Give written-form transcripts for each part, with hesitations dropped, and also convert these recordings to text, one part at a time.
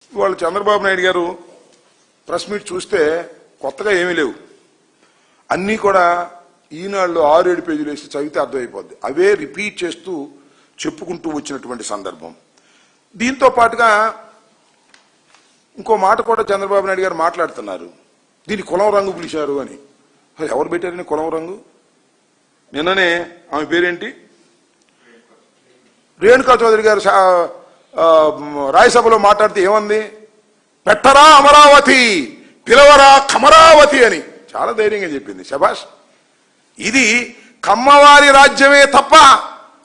ఇవాళ చంద్రబాబు నాయుడు గారు press meet చూస్తే కొత్తగా ఏమీ లేవు. అన్నీ కూడా ఈనాళ్ళు 6-7 పేజీలు వేసి చదివితే అర్థమైపోద్ది. అవే రిపీట్ చేస్తూ చెప్పుకుంటూ వచ్చినటువంటి సందర్భం. దీంతో పాటుగా ఇంకో మాట కూడా చంద్రబాబు నాయుడు గారు మాట్లాడుతున్నారు. దీని కులం రంగు పిలిచారు అని. ఎవరు పెట్టారని కులం రంగు? నిన్ననే ఆమె పేరేంటి, రేణుకా చౌదరి గారు రాజ్యసభలో మాట్లాడితే ఏమంది? పెట్టరా అమరావతి, పిలవరా కమరావతి అని చాలా ధైర్యంగా చెప్పింది. శభాష్. ఇది కమ్మవారి రాజ్యమే తప్ప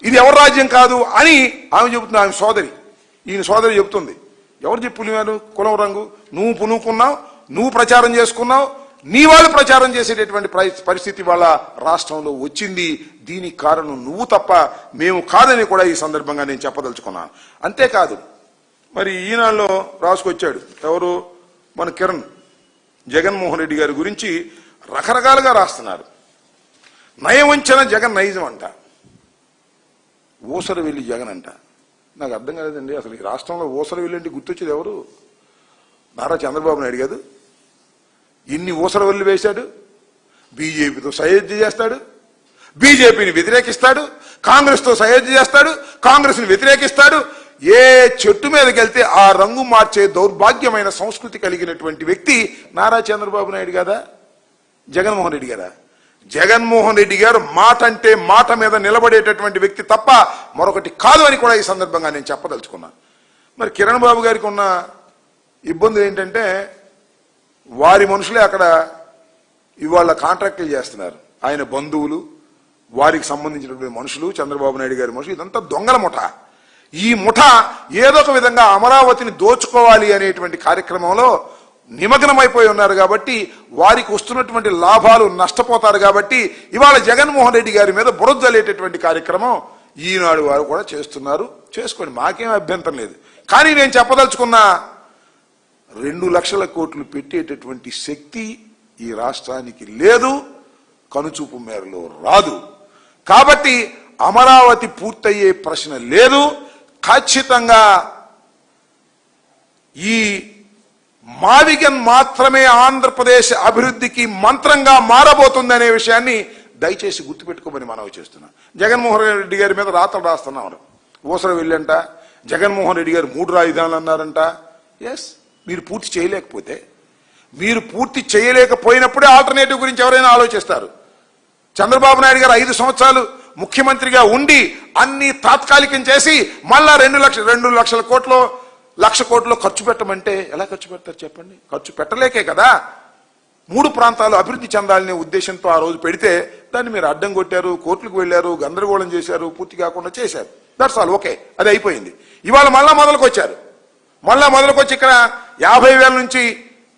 ఇది ఎవరి రాజ్యం కాదు అని ఆమె చెబుతుంది. ఆమె సోదరి, ఈయన సోదరి చెబుతుంది. ఎవరు చెప్పుకున్నారు కులం రంగు? నువ్వు పునుకున్నావు, నువ్వు ప్రచారం చేసుకున్నావు, నీ వాళ్ళు ప్రచారం చేసేటటువంటి పరిస్థితి వాళ్ళ రాష్ట్రంలో వచ్చింది. దీనికి కారణం నువ్వు తప్ప మేము కాదని కూడా ఈ సందర్భంగా నేను చెప్పదలుచుకున్నాను. అంతేకాదు, మరి ఈనాడులో రాసుకొచ్చాడు ఎవరు, మన కిరణ్, జగన్మోహన్ రెడ్డి గారి గురించి రకరకాలుగా రాస్తున్నారు. నయవంచన జగన్ నైజం అంట, ఊసర వెళ్ళి జగన్ అంట. నాకు అర్థం కాలేదండి. అసలు ఈ రాష్ట్రంలో ఊసర వెళ్ళి గుర్తొచ్చేది ఎవరు? నారా చంద్రబాబు నాయుడు కాదు. ఇన్ని ఊసరవల్లి వేశాడు, బీజేపీతో సయోధ్య చేస్తాడు, బీజేపీని వ్యతిరేకిస్తాడు, కాంగ్రెస్తో సయోధ్య చేస్తాడు, కాంగ్రెస్ని వ్యతిరేకిస్తాడు. ఏ చెట్టు మీదకి వెళ్తే ఆ రంగు మార్చే దౌర్భాగ్యమైన సంస్కృతి కలిగినటువంటి వ్యక్తి నారా చంద్రబాబు నాయుడు కదా, జగన్మోహన్ రెడ్డి గారా? జగన్మోహన్ రెడ్డి గారు మాట అంటే మాట మీద నిలబడేటటువంటి వ్యక్తి తప్ప మరొకటి కాదు అని కూడా ఈ సందర్భంగా నేను చెప్పదలుచుకున్నాను. మరి కిరణ్ బాబు గారికి ఉన్న ఇబ్బంది ఏంటంటే, వారి మనుషులే అక్కడ ఇవాళ కాంట్రాక్టులు చేస్తున్నారు. ఆయన బంధువులు, వారికి సంబంధించినటువంటి మనుషులు, చంద్రబాబు నాయుడు గారి మనుషులు, ఇదంతా దొంగల ముఠ. ఈ ముఠ ఏదో ఒక విధంగా అమరావతిని దోచుకోవాలి అనేటువంటి కార్యక్రమంలో నిమగ్నమైపోయి ఉన్నారు. కాబట్టి వారికి వస్తున్నటువంటి లాభాలు నష్టపోతారు. కాబట్టి ఇవాళ జగన్మోహన్ రెడ్డి గారి మీద బురద జల్లేటటువంటి కార్యక్రమం ఈనాడు వారు కూడా చేస్తున్నారు. చేసుకోండి, మాకేం అభ్యంతరం లేదు. కానీ నేను చెప్పదలుచుకున్న 2 లక్షల కోట్లు పెట్టేటటువంటి శక్తి ఈ రాష్ట్రానికి లేదు, కనుచూపు మేరలో రాదు. కాబట్టి అమరావతి పూర్తయ్యే ప్రశ్న లేదు. ఖచ్చితంగా ఈ మావిగన్ మాత్రమే ఆంధ్రప్రదేశ్ అభివృద్ధికి మంత్రంగా మారబోతుందనే విషయాన్ని దయచేసి గుర్తుపెట్టుకోమని మనవి చేస్తున్నాం. జగన్మోహన్ రెడ్డి గారి మీద రాతలు రాస్తున్నారు. ఊసర వెళ్ళంట, జగన్మోహన్ రెడ్డి గారు 3 రాజధానులు అన్నారంట. ఎస్, మీరు పూర్తి చేయలేకపోయినప్పుడే ఆల్టర్నేటివ్ గురించి ఎవరైనా ఆలోచిస్తారు. చంద్రబాబు నాయుడు గారు 5 సంవత్సరాలు ముఖ్యమంత్రిగా ఉండి అన్ని తాత్కాలికం చేసి మళ్ళా 2 లక్షల కోట్లు 1,00,000 కోట్లు ఖర్చు పెట్టమంటే ఎలా ఖర్చు పెడతారు చెప్పండి? ఖర్చు పెట్టలేకే కదా 3 ప్రాంతాలు అభివృద్ధి చెందాలనే ఉద్దేశంతో ఆ రోజు పెడితే దాన్ని మీరు అడ్డం కొట్టారు, కోర్టులకు వెళ్ళారు, గందరగోళం చేశారు, పూర్తి కాకుండా చేశారు. That's all. ఓకే, అది అయిపోయింది. ఇవాళ మళ్ళా మొదలుకొచ్చారు. ఇక్కడ 50,000 నుంచి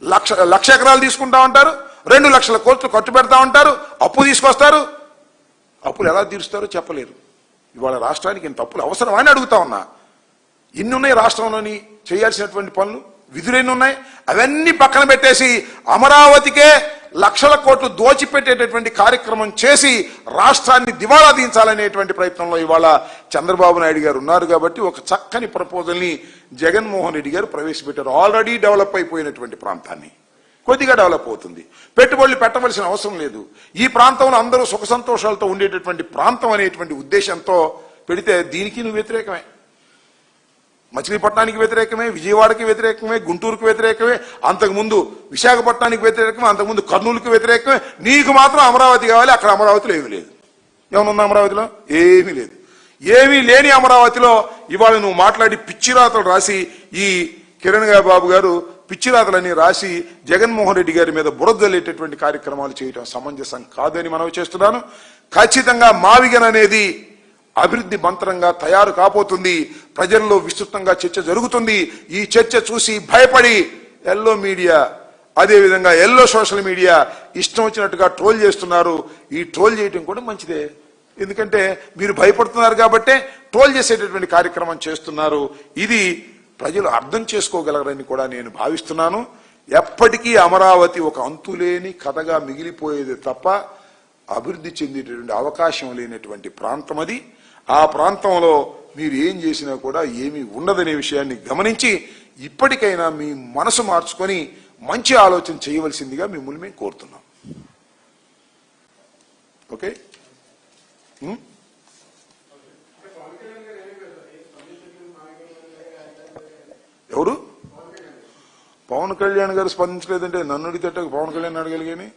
1,00,000 ఎకరాలు తీసుకుంటా ఉంటారు, 2 లక్షల కోట్లు ఖర్చు పెడతా ఉంటారు, అప్పు తీసుకొస్తారు. అప్పులు ఎలా తీరుస్తారో చెప్పలేరు. ఇవాళ రాష్ట్రానికి ఇంత అప్పులు అవసరమా అని అడుగుతా ఉన్నా. ఇన్ని ఉన్నాయి రాష్ట్రంలోని చేయాల్సినటువంటి పనులు, విధులు ఎన్ని ఉన్నాయి, అవన్నీ పక్కన పెట్టేసి అమరావతికే 1,00,000 కోట్లు దోచిపెట్టేటటువంటి కార్యక్రమం చేసి రాష్ట్రాన్ని దివాళా దించాలనేటువంటి ప్రయత్నంలో ఇవాళ చంద్రబాబు నాయుడు గారు ఉన్నారు. కాబట్టి ఒక చక్కని ప్రపోజల్ని జగన్మోహన్ రెడ్డి గారు ప్రవేశపెట్టారు. ఆల్రెడీ డెవలప్ అయిపోయినటువంటి ప్రాంతాన్ని కొద్దిగా డెవలప్ అవుతుంది. పెట్టుబడులు పెట్టవలసిన అవసరం లేదు. ఈ ప్రాంతంలో అందరూ సుఖ సంతోషాలతో ఉండేటటువంటి ప్రాంతం అనేటువంటి ఉద్దేశంతో పెడితే దీనికి నువ్వు వ్యతిరేకమే. మచిలీపట్నానికి వ్యతిరేకమే, విజయవాడకి వ్యతిరేకమే, గుంటూరుకు వ్యతిరేకమే, అంతకుముందు విశాఖపట్నానికి వ్యతిరేకమే, అంతకుముందు కర్నూలుకి వ్యతిరేకమే. నీకు మాత్రం అమరావతి కావాలి. అక్కడ అమరావతిలో ఏమీ లేదు. ఏమన్నా అమరావతిలో? ఏమీ లేదు. ఏమీ లేని అమరావతిలో ఇవాళ నువ్వు మాట్లాడి పిచ్చిరాతలు రాసి, ఈ కిరణ్ బాబు గారు పిచ్చిరాతలని రాసి జగన్మోహన్ రెడ్డి గారి మీద బురద జల్లేటటువంటి కార్యక్రమాలు చేయడం సమంజసం కాదని మనవి చేస్తున్నాను. ఖచ్చితంగా మావిగన్ అనేది అభివృద్ధి మంత్రంగా తయారు కాబోతుంది. ప్రజల్లో విస్తృతంగా చర్చ జరుగుతుంది. ఈ చర్చ చూసి భయపడి ఎల్లో మీడియా, అదేవిధంగా ఎల్లో సోషల్ మీడియా ఇష్టం వచ్చినట్టుగా ట్రోల్ చేస్తున్నారు. ఈ ట్రోల్ చేయడం కూడా మంచిదే. ఎందుకంటే మీరు భయపడుతున్నారు కాబట్టే ట్రోల్ చేసేటటువంటి కార్యక్రమం చేస్తున్నారు. ఇది ప్రజలు అర్థం చేసుకోగలరని కూడా నేను భావిస్తున్నాను. ఎప్పటికీ అమరావతి ఒక అంతులేని కథగా మిగిలిపోయేది తప్ప అభివృద్ధి చెందేటటువంటి అవకాశం లేనటువంటి ప్రాంతం అది. ఆ ప్రాంతంలో మీరు ఏం చేసినా కూడా ఏమీ ఉండదనే విషయాన్ని గమనించి ఇప్పటికైనా మీ మనసు మార్చుకొని మంచి ఆలోచన చేయవలసిందిగా మిమ్మల్ని మేము కోరుతున్నాం. ఓకే? ఎవరు? పవన్ కళ్యాణ్ గారు స్పందించలేదంటే నన్ను అడిగితే పవన్ కళ్యాణ్ అడగలిగాని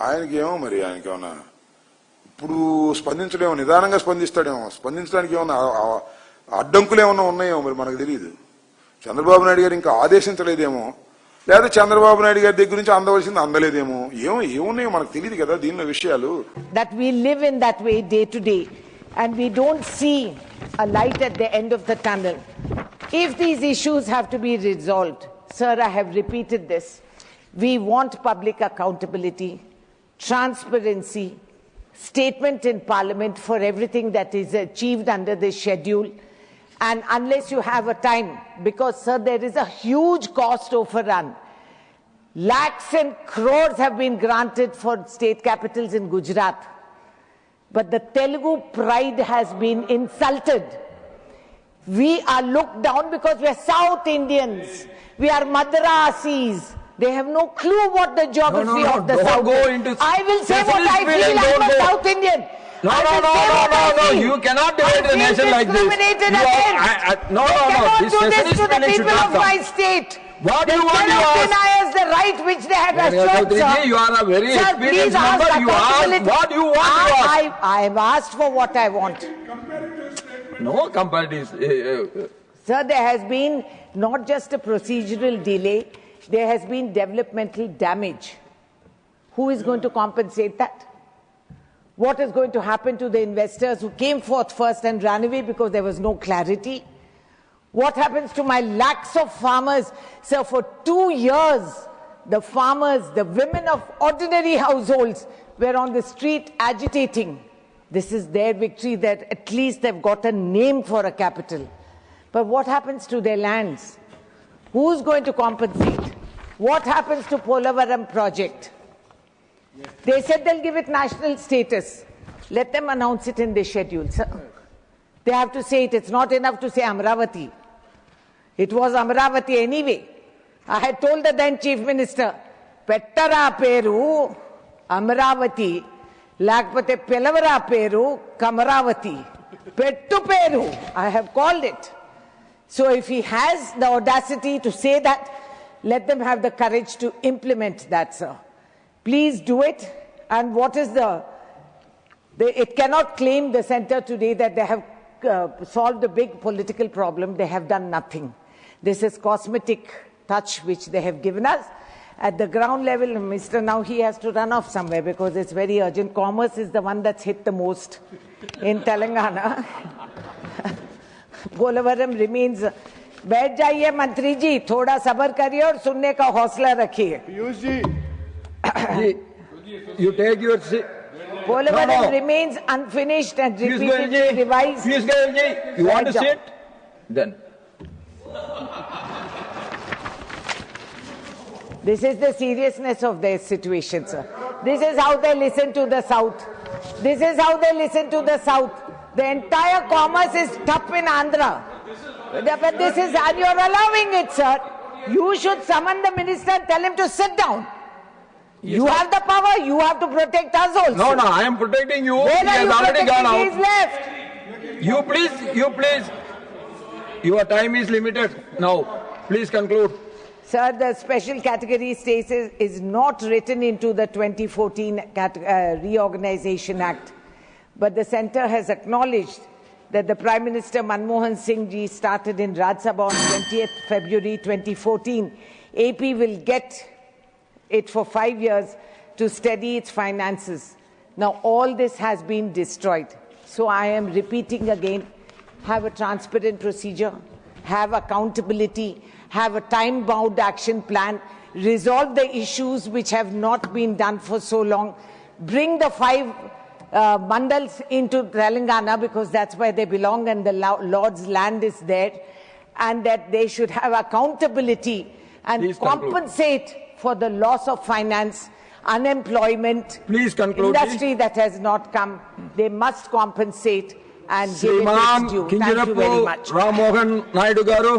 ఆయనకి ఏమో మరి ఆయనకేమన్నా ఇప్పుడు స్పందించడేమో, నిదానంగా స్పందిస్తాడేమో, స్పందించడానికి ఏమన్నా అడ్డంకులు ఏమన్నా ఉన్నాయేమో మరి మనకు తెలియదు. చంద్రబాబు నాయుడు గారు ఇంకా ఆదేశించలేదేమో, లేదా చంద్రబాబు నాయుడు గారి దగ్గర నుంచి అందవలసింది అందలేదేమో, ఏమున్నాయో మనకు తెలియదు కదా దీనిలో విషయాలు. That we live in that way day to day and we don't see a light at the end of the tunnel. If these issues have to be resolved, sir, I have repeated this, we want public accountability, transparency, statement in Parliament for everything that is achieved under this schedule. And unless you have a time, because sir, there is a huge cost overrun. Lakhs and crores have been granted for state capitals in Gujarat. But the Telugu pride has been insulted. We are looked down because we are South Indians. We are Madrasis. They have no clue what the geography of the South is. I will say what I feel. I'm a South Indian. No, you cannot debate a nation like this. No. This do this to the people of my state. What they you want to ask? Deny us the right which they have assured, sir. You are a very sir, experienced member. You ask what you want to ask. I have asked for what I want. No comparative. Sir, there has been not just a procedural delay, there has been developmental damage. Who is going to compensate that? What is going to happen to the investors who came forth first and ran away because there was no clarity? What happens to my lakhs of farmers? Sir, for 2 years, the farmers, the women of ordinary households were on the street agitating. This is their victory that at least they've got a name for a capital. But what happens to their lands? Who's going to compensate? What happens to Polavaram project? They said they'll give it national status. Let them announce it in their schedule, sir. They have to say it. It's not enough to say Amravati. It was Amravati anyway. I had told the then Chief Minister, Pettara Peru, Amravati, Lakpate Pelavara Peru, Kamaravati. Pettu Peru, I have called it. So if he has the audacity to say that, let them have the courage to implement that, sir. Please do it. And what is it cannot claim the centre today that they have solved a big political problem. They have done nothing. This is cosmetic touch which they have given us. At the ground level, Mr. Now he has to run off somewhere because it's very urgent. Commerce is the one that's hit the most in Telangana. Polavaram remains. बैठ जाइए मंत्री जी, थोड़ा सब्र करिए और सुनने का हौसला रखिए. Piyush ji, you take your seat. Polavaram remains unfinished and repeatedly revised. Piyush Goyal ji, you want to sit? Then. This is the seriousness of their situation, sir. This is how they listen to the South. This is how they listen to the South. The entire commerce is tough in Andhra. But this is, and you're allowing it, sir. You should summon the minister and tell him to sit down. Yes, you have the power, you have to protect us also. No, I am protecting you. Where he has already gone out. He's left. You please. Your time is limited now. Please conclude. Sir, the special category status is not written into the 2014 Reorganization Act. But the centre has acknowledged that the Prime Minister Manmohan Singh ji started in Rajya Sabha on 20th February 2014. AP will get it for 5 years to steady its finances. Now all this has been destroyed. So I am repeating again, have a transparent procedure, have accountability, have a time-bound action plan, resolve the issues which have not been done for so long, bring the 5 mandals into Telangana because that's where they belong and the Lord's land is there, and that they should have accountability and compensate for the loss of finance, unemployment, please conclude, industry that has not come. They must compensate and give it Shriman its due. Thank you Kinjarapu very much. Rammohan Naidu గారు